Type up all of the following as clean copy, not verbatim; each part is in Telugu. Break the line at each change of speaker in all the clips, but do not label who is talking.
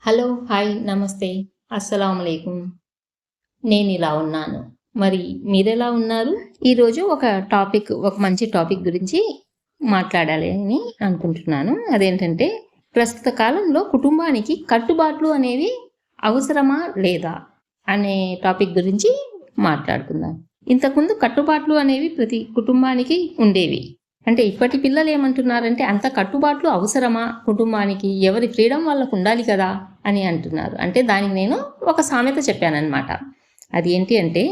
హలో, హాయ్, నమస్తే, అస్సలాముఅలైకుం. నేనిలా ఉన్నాను. మరి మీరెలా ఉన్నారు? ఈరోజు ఒక మంచి టాపిక్ గురించి మాట్లాడాలి అని అనుకుంటున్నాను. అదేంటంటే, ప్రస్తుత కాలంలో కుటుంబానికి కట్టుబాట్లు అనేవి అవసరమా? లేదా? అనే టాపిక్ గురించి మాట్లాడుకుందాం. ఇంతకుముందు కట్టుబాట్లు అనేవి ప్రతి కుటుంబానికి ఉండేవి. అంటే ఇప్పటి పిల్లలు ఏమంటున్నారంటే, అంత కట్టుబాట్లు అవసరమా కుటుంబానికి? ఎవరి ఫ్రీడమ్ వాళ్ళకు ఉండాలి కదా అని అంటున్నారు. అంటే దానికి నేను ఒక సామెత చెప్పానన్నమాట. అది ఏంటి అంటే,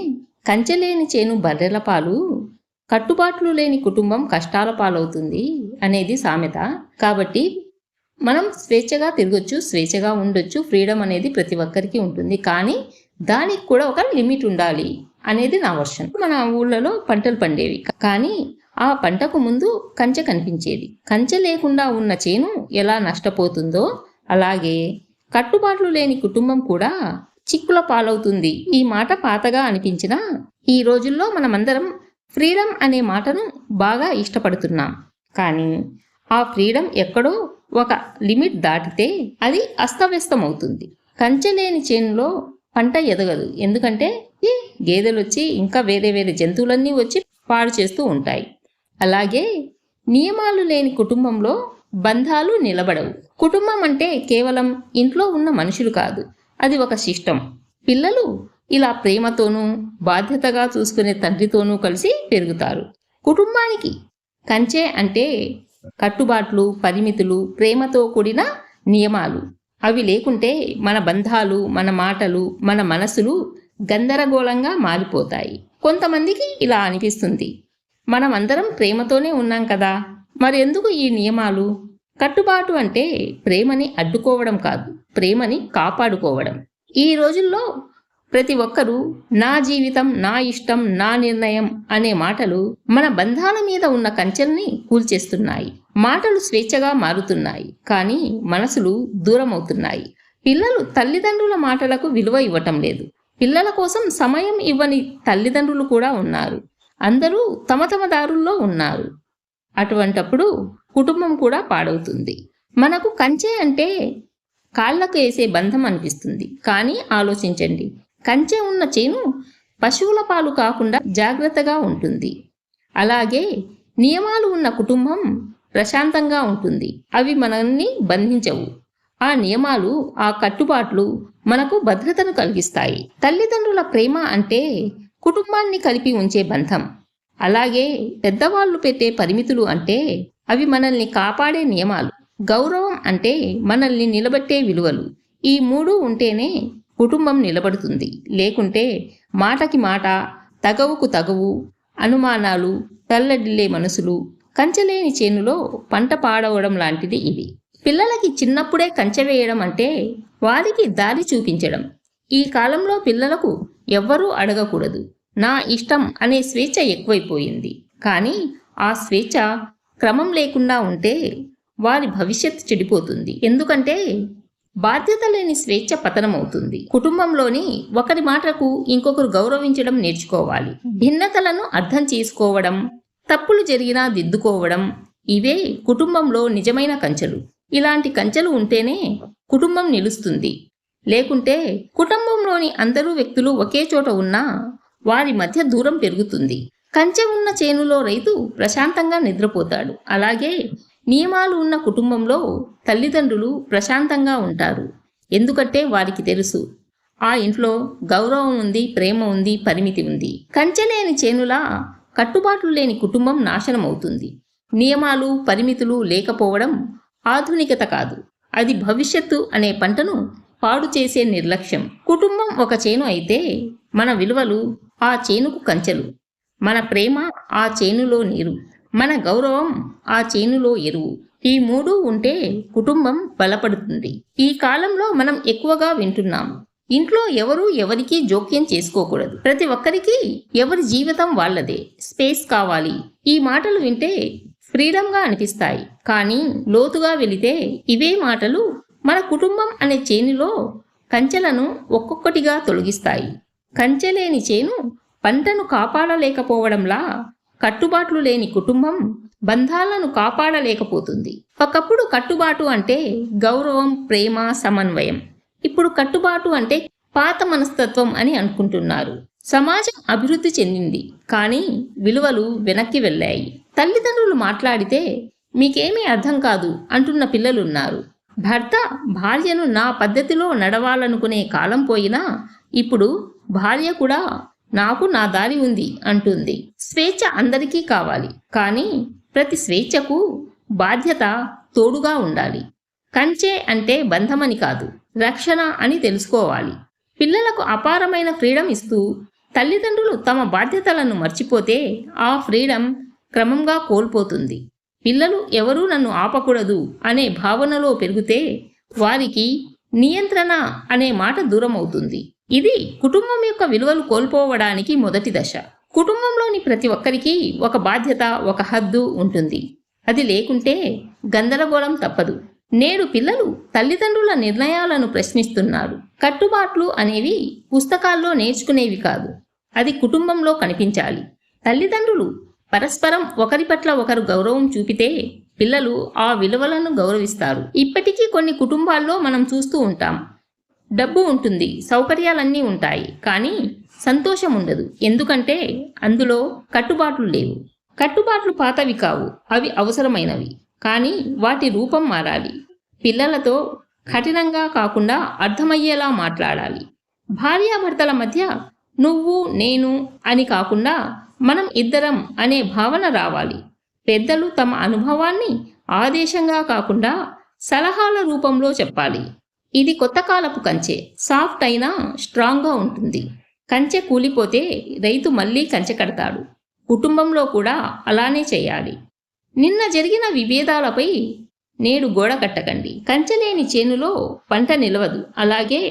కంచెలేని చేను బర్రెల పాలు, కట్టుబాట్లు లేని కుటుంబం కష్టాల పాలవుతుంది అనేది సామెత. కాబట్టి మనం స్వేచ్ఛగా తిరగొచ్చు, స్వేచ్ఛగా ఉండొచ్చు, ఫ్రీడమ్ అనేది ప్రతి ఒక్కరికి ఉంటుంది. కానీ దానికి కూడా ఒక లిమిట్ ఉండాలి అనేది నా వర్షన్. మన ఊళ్ళలో పంటలు పండేవి, కానీ ఆ పంటకు ముందు కంచె కనిపించేది. కంచె లేకుండా ఉన్న చేను ఎలా నష్టపోతుందో అలాగే కట్టుబాట్లు లేని కుటుంబం కూడా చిక్కుల పాలవుతుంది. ఈ మాట పాతగా అనిపించినా ఈ రోజుల్లో మనమందరం ఫ్రీడమ్ అనే మాటను బాగా ఇష్టపడుతున్నాం. కానీ ఆ ఫ్రీడమ్ ఎక్కడో ఒక లిమిట్ దాటితే అది అస్తవ్యస్తమవుతుంది. కంచె లేని చేనులో పంట ఎదగదు. ఎందుకంటే ఈ గేదెలు వచ్చి ఇంకా వేరే వేరే జంతువులన్నీ వచ్చి పాడు చేస్తూ ఉంటాయి. అలాగే నియమాలు లేని కుటుంబంలో బంధాలు నిలబడవు. కుటుంబం అంటే కేవలం ఇంట్లో ఉన్న మనుషులు కాదు, అది ఒక సిస్టమ్. పిల్లలు ఇలా ప్రేమతోనూ బాధ్యతగా చూసుకునే తండ్రితోనూ కలిసి పెరుగుతారు. కుటుంబానికి కంచె అంటే కట్టుబాట్లు, పరిమితులు, ప్రేమతో కూడిన నియమాలు. అవి లేకుంటే మన బంధాలు, మన మాటలు, మన మనసులు గందరగోళంగా మారిపోతాయి. కొంతమందికి ఇలా అనిపిస్తుంది, మనమందరం ప్రేమతోనే ఉన్నాం కదా, మరి ఎందుకు ఈ నియమాలు? కట్టుబాటు అంటే ప్రేమని అడ్డుకోవడం కాదు, ప్రేమని కాపాడుకోవడం. ఈ రోజుల్లో ప్రతి ఒక్కరూ నా జీవితం, నా ఇష్టం, నా నిర్ణయం అనే మాటలు మన బంధాల మీద ఉన్న కంచెల్ని కూల్చేస్తున్నాయి. మాటలు స్వేచ్ఛగా మారుతున్నాయి, కానీ మనసులు దూరమవుతున్నాయి. పిల్లలు తల్లిదండ్రుల మాటలకు విలువ ఇవ్వటం లేదు. పిల్లల కోసం సమయం ఇవ్వని తల్లిదండ్రులు కూడా ఉన్నారు. అందరూ తమ తమ దారుల్లో ఉన్నారు. అటువంటప్పుడు కుటుంబం కూడా పాడవుతుంది. మనకు కంచె అంటే కాళ్లకు వేసే బంధం అనిపిస్తుంది, కానీ ఆలోచించండి, కంచె ఉన్న చేను పశువుల పాలు కాకుండా జాగ్రత్తగా ఉంటుంది. అలాగే నియమాలు ఉన్న కుటుంబం ప్రశాంతంగా ఉంటుంది. అవి మనల్ని బంధించవు. ఆ నియమాలు, ఆ కట్టుబాట్లు మనకు భద్రతను కలిగిస్తాయి. తల్లిదండ్రుల ప్రేమ అంటే కుటుంబాన్ని కలిపి ఉంచే బంధం. అలాగే పెద్దవాళ్ళు పెట్టే పరిమితులు అంటే అవి మనల్ని కాపాడే నియమాలు. గౌరవం అంటే మనల్ని నిలబెట్టే విలువలు. ఈ మూడు ఉంటేనే కుటుంబం నిలబడుతుంది. లేకుంటే మాటకి మాట, తగవుకు తగవు, అనుమానాలు, తల్లడిల్లే మనసులు, కంచెలేని చేనులో పంట పాడవడం లాంటిది ఇవి. పిల్లలకి చిన్నప్పుడే కంచె వేయడం అంటే వారికి దారి చూపించడం. ఈ కాలంలో పిల్లలకు ఎవ్వరూ అడగకూడదు, నా ఇష్టం అనే స్వేచ్ఛ ఎక్కువైపోయింది. కానీ ఆ స్వేచ్ఛ క్రమం లేకుండా ఉంటే వారి భవిష్యత్తు చెడిపోతుంది. ఎందుకంటే బాధ్యత లేని స్వేచ్ఛ పతనమవుతుంది. కుటుంబంలోని ఒకరి మాటకు ఇంకొకరు గౌరవించడం నేర్చుకోవాలి. భిన్నతలను అర్థం చేసుకోవడం, తప్పులు జరిగినా దిద్దుకోవడం, ఇవే కుటుంబంలో నిజమైన కంచెలు. ఇలాంటి కంచెలు ఉంటేనే కుటుంబం నిలుస్తుంది. లేకుంటే కుటుంబంలోని అందరూ వ్యక్తులు ఒకే చోట ఉన్నా వారి మధ్య దూరం పెరుగుతుంది. కంచె ఉన్న చేనులో రైతు ప్రశాంతంగా నిద్రపోతాడు. అలాగే నియమాలు ఉన్న కుటుంబంలో తల్లిదండ్రులు ప్రశాంతంగా ఉంటారు. ఎందుకంటే వారికి తెలుసు, ఆ ఇంట్లో గౌరవం ఉంది, ప్రేమ ఉంది, పరిమితి ఉంది. కంచె లేని చేనులా కట్టుబాట్లు లేని కుటుంబం నాశనం అవుతుంది. నియమాలు, పరిమితులు లేకపోవడం ఆధునికత కాదు, అది భవిష్యత్తు అనే పంటను పాడు చేసే నిర్లక్ష్యం. కుటుంబం ఒక చేను అయితే మన విలువలు ఆ చేనుకు కంచెలు, మన ప్రేమ ఆ చేనులో నీరు, మన గౌరవం ఆ చేనులో ఎరువు. ఈ మూడు ఉంటే కుటుంబం బలపడుతుంది. ఈ కాలంలో మనం ఎక్కువగా వింటున్నాం, ఇంట్లో ఎవరూ ఎవరికీ జోక్యం చేసుకోకూడదు, ప్రతి ఒక్కరికి ఎవరి జీవితం వాళ్ళదే, స్పేస్ కావాలి. ఈ మాటలు వింటే ఫ్రీడమ్గా అనిపిస్తాయి, కానీ లోతుగా వెళితే ఇవే మాటలు మన కుటుంబం అనే చేనులో కంచెలను ఒక్కొక్కటిగా తొలగిస్తాయి. కంచె లేని చేను పంటను కాపాడలేకపోవడంలా కట్టుబాట్లు లేని కుటుంబం బంధాలను కాపాడలేకపోతుంది. ఒకప్పుడు కట్టుబాటు అంటే గౌరవం, ప్రేమ, సమన్వయం. ఇప్పుడు కట్టుబాటు అంటే పాత మనస్తత్వం అని అనుకుంటున్నారు. సమాజం అభివృద్ధి చెందింది, కానీ విలువలు వెనక్కి వెళ్ళాయి. తల్లిదండ్రులు మాట్లాడితే మీకేమీ అర్థం కాదు అంటున్న పిల్లలున్నారు. భర్త భార్యను నా పద్ధతిలో నడవాలనుకునే కాలం పోయినా ఇప్పుడు భార్య కూడా నాకు నా దారి ఉంది అంటుంది. స్వేచ్ఛ అందరికీ కావాలి, కానీ ప్రతి స్వేచ్ఛకు బాధ్యత తోడుగా ఉండాలి. కంచె అంటే బంధమని కాదు, రక్షణ అని తెలుసుకోవాలి. పిల్లలకు అపారమైన ఫ్రీడమ్ ఇస్తూ తల్లిదండ్రులు తమ బాధ్యతలను మర్చిపోతే ఆ ఫ్రీడమ్ క్రమంగా కోల్పోతుంది. పిల్లలు ఎవరూ నన్ను ఆపకూడదు అనే భావనలో పెరిగితే వారికి నియంత్రణ అనే మాట దూరం అవుతుంది. ఇది కుటుంబం యొక్క విలువలు కోల్పోవడానికి మొదటి దశ. కుటుంబంలోని ప్రతి ఒక్కరికి ఒక బాధ్యత, ఒక హద్దు ఉంటుంది. అది లేకుంటే గందరగోళం తప్పదు. నేడు పిల్లలు తల్లిదండ్రుల నిర్ణయాలను ప్రశ్నిస్తున్నారు. కట్టుబాట్లు అనేవి పుస్తకాల్లో నేర్చుకునేవి కాదు, అది కుటుంబంలో కనిపించాలి. తల్లిదండ్రులు పరస్పరం ఒకరి పట్ల ఒకరు గౌరవం చూపితే పిల్లలు ఆ విలువలను గౌరవిస్తారు. ఇప్పటికీ కొన్ని కుటుంబాల్లో మనం చూస్తూ ఉంటాం. డబ్బు ఉంటుంది, సౌకర్యాలన్నీ ఉంటాయి, కానీ సంతోషం ఉండదు. ఎందుకంటే అందులో కట్టుబాట్లు లేవు. కట్టుబాట్లు పాతవి కావు, అవి అవసరమైనవి, కానీ వాటి రూపం మారాలి. పిల్లలతో కఠినంగా కాకుండా అర్థమయ్యేలా మాట్లాడాలి. భార్యాభర్తల మధ్య నువ్వు నేను అని కాకుండా మనం ఇద్దరం అనే భావన రావాలి. పెద్దలు తమ అనుభవాన్ని ఆదేశంగా కాకుండా సలహాల రూపంలో చెప్పాలి. ఇది కొత్త కాలపు కంచె, సాఫ్ట్ అయినా స్ట్రాంగ్గా ఉంటుంది. కంచె కూలిపోతే రైతు మళ్ళీ కంచె కడతాడు. కుటుంబంలో కూడా అలానే చేయాలి. నిన్న జరిగిన విభేదాలపై నేడు గోడ కట్టకండి. కంచె లేని చేనులో పంట నిలవదు, అలాగే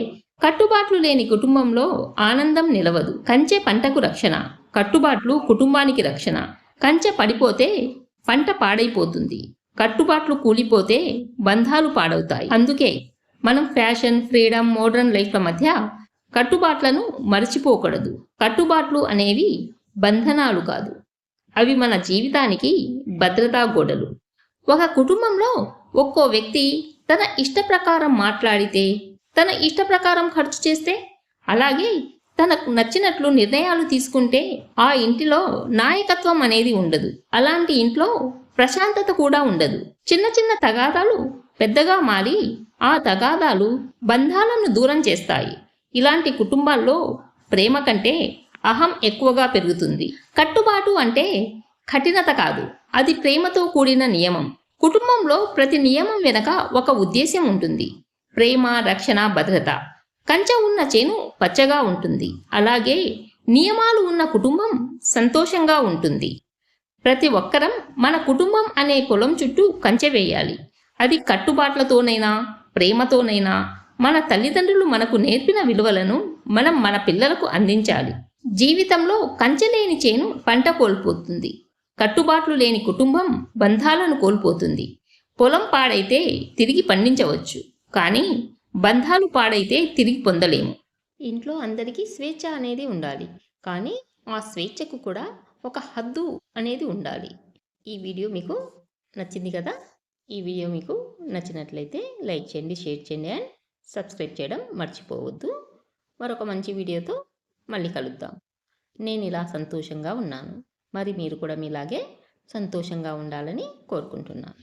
కట్టుబాట్లు లేని కుటుంబంలో ఆనందం నిలవదు. కంచె పంటకు రక్షణ, కట్టుబాట్లు కుటుంబానికి రక్షణ. కంచె పడిపోతే పంట పాడైపోతుంది, కట్టుబాట్లు కూలిపోతే బంధాలు పాడవుతాయి. అందుకే మనం ఫ్యాషన్, ఫ్రీడమ్, మోడర్న్ లైఫ్ల మధ్య కట్టుబాట్లను మర్చిపోకూడదు. కట్టుబాట్లు అనేవి బంధనాలు కాదు, అవి మన జీవితానికి భద్రతా గోడలు. ఒక కుటుంబంలో ఒక్కో వ్యక్తి తన ఇష్ట ప్రకారం మాట్లాడితే, తన ఇష్ట ప్రకారం ఖర్చు చేస్తే, అలాగే తనకు నచ్చినట్లు నిర్ణయాలు తీసుకుంటే ఆ ఇంటిలో నాయకత్వం అనేది ఉండదు. అలాంటి ఇంట్లో ప్రశాంతత కూడా ఉండదు. చిన్న చిన్న తగాదాలు పెద్దగా మారి ఆ తగాదాలు బంధాలను దూరం చేస్తాయి. ఇలాంటి కుటుంబాల్లో ప్రేమ కంటే అహం ఎక్కువగా పెరుగుతుంది. కట్టుబాటు అంటే కఠినత కాదు, అది ప్రేమతో కూడిన నియమం. కుటుంబంలో ప్రతి నియమం వెనక ఒక ఉద్దేశ్యం ఉంటుంది. ప్రేమ, రక్షణ, భద్రత. కంచె ఉన్న చేను పచ్చగా ఉంటుంది, అలాగే నియమాలు ఉన్న కుటుంబం సంతోషంగా ఉంటుంది. ప్రతి ఒక్కరం మన కుటుంబం అనే పొలం చుట్టూ కంచె వేయాలి. అది కట్టుబాట్లతోనైనా ప్రేమతోనైనా మన తల్లిదండ్రులు మనకు నేర్పిన విలువలను మనం మన పిల్లలకు అందించాలి. జీవితంలో కంచె లేని చేను పంట కోల్పోతుంది, కట్టుబాట్లు లేని కుటుంబం బంధాలను కోల్పోతుంది. పొలం పాడైతే తిరిగి పండించవచ్చు, కానీ బంధాలు పాడైతే తిరిగి పొందలేము. ఇంట్లో అందరికీ స్వేచ్ఛ అనేది ఉండాలి, కానీ ఆ స్వేచ్ఛకు కూడా ఒక హద్దు అనేది ఉండాలి. ఈ వీడియో మీకు నచ్చింది కదా? ఈ వీడియో మీకు నచ్చినట్లయితే లైక్ చేయండి, షేర్ చేయండి అండ్ సబ్స్క్రైబ్ చేయడం మర్చిపోవద్దు. మరొక మంచి వీడియోతో మళ్ళీ కలుద్దాం. నేను ఇలా సంతోషంగా ఉన్నాను, మరి మీరు కూడా మీలాగే సంతోషంగా ఉండాలని కోరుకుంటున్నాను.